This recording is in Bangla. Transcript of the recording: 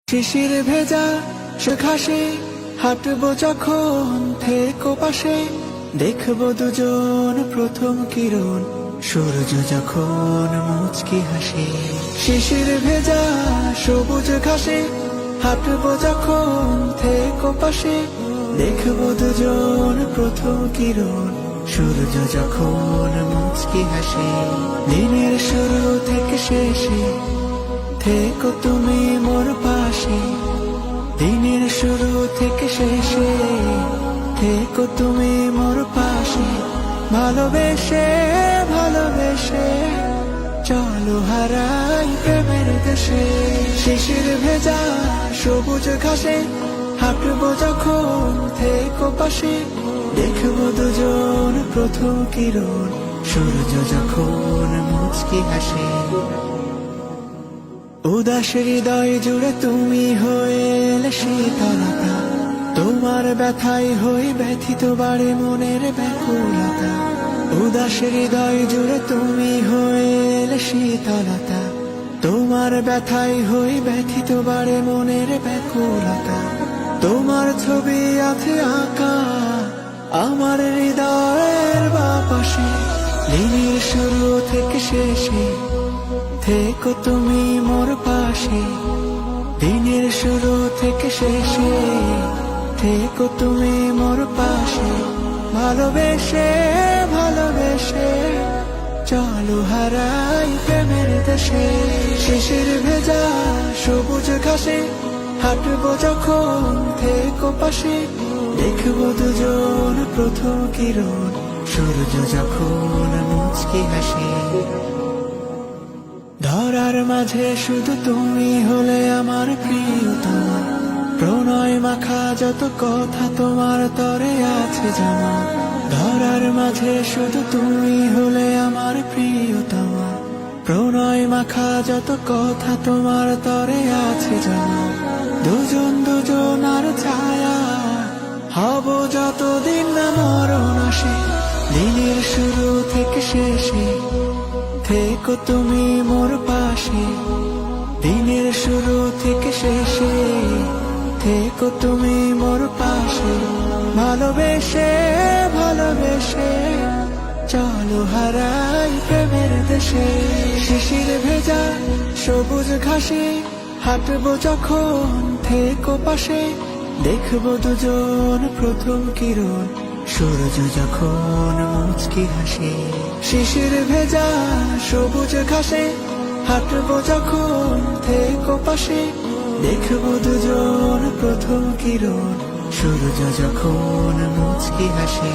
শিশির ভেজা ঘাসে হাঁটবো যখন থেকো পাশে, দেখবো দুজন প্রথম কিরণ সূর্য যখন মুচকি হাসে। শিশির ভেজা সবুজ ঘাসে হাঁটবো যখন থেকো পাশে, দেখবো দুজন প্রথম কিরণ সূর্য যখন মুচকি হাসে। দিনের শুরু থেকে শেষে থেকো তুমি মোর পাশে, দিনের শুরু থেকে শেষে থেকো তুমি মোর পাশে। ভালোবেসে ভালোবেসে চলো হারাই প্রেমের দেশে। শিশির ভেজা সবুজ ঘাসে হাঁটবো যখন থেকো পাশে, দেখবো দুজন প্রথম কিরণ সূর্য যখন মুচকি হাসে। উদাস হৃদয় জুড়ে তুমি হয়ে এলে শীতলতা, তোমার ব্যথায় হই ব্যথিত বাড়ে মনের ব্যাকুলতা। উদাস হৃদয় জুড়ে তুমি হয়ে এলে শীতলতা, তোমার ব্যথায় হই ব্যথিত বাড়ে মনের ব্যাকুলতা। তোমার ছবি আছে আঁকা আমার হৃদয়ের বাপাশে, দিনের শুরু থেকে শেষে থেকো তুমি মোর পাশে। দিনের শুরু থেকে শেষে থেকো তুমি মোর পাশে। ভালোবেসে ভালোবেসে চলো হারাই প্রেমের দেশে। শিশির ভেজা সবুজ ঘাসে হাঁটবো যখন থেকো পাশে, দেখবো দুজন প্রথম কিরণ সূর্য যখন মুচকি হাসে। ধরার মাঝে শুধু তুমি হলে আমার প্রিয়তমা, প্রণয় মাখা যত কথা তোমার তরে আছে জানা। ধরার মাঝে শুধু তুমি হলে আমার প্রিয়তমা, প্রণয় মাখা যত কথা তোমার তরে আছে জানা। দুজন দুজনার ছায়া হব যতদিন না মরণ আসে, দিনের শুরু থেকে শেষে থেকো তুমি মোর পাশে। দিনের শুরু থেকে শেষে থেকো তুমি মোর পাশে। ভালোবেসে ভালোবেসে চলো হারাই প্রেমের দেশে। শিশির ভেজা সবুজ ঘাসে হাঁটবো যখন থেকো পাশে, দেখবো দুজন প্রথম কিরণ সূর্য যখন মুচকি হাসে। শিশির ভেজা সবুজ ঘাসে হাঁটবো যখন থেকো পাশে, দেখবো দুজন প্রথম কিরণ সূর্য যখন মুচকি হাসে।